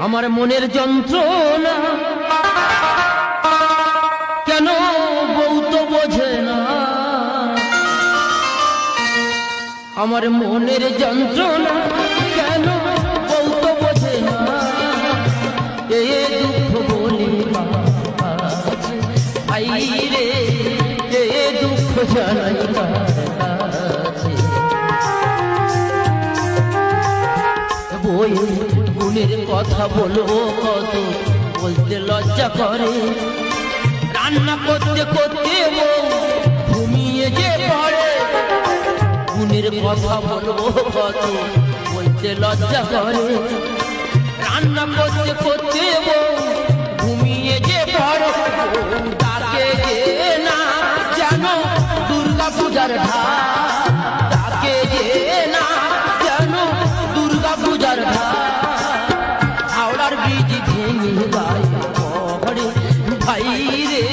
আমার মনের যন্ত্রণা কেন বউ তো বোঝে না, আমার মনের যন্ত্রণা কেন বউ তো বোঝে না, এ দুঃখ বলি ভাই রে, এ দুঃখ জানাই বই গুণের কথা বলবো কত, বলতে লজ্জা করে, রান্না করতে করতে ঘুমিয়ে যে পড়ে, গুণের কথা বলবো কত, বলতে লজ্জা করে, রান্না করতে করতে ঘুমিয়ে যে পড়ে, তাকে যে না যেন দুর্গা পূজার ঢাক, তাকে যে না যেন দুর্গা পূজার ঢাক, হাওড়ার ব্রিজ ভেঙে গায়ে পড়ে ভাই রে।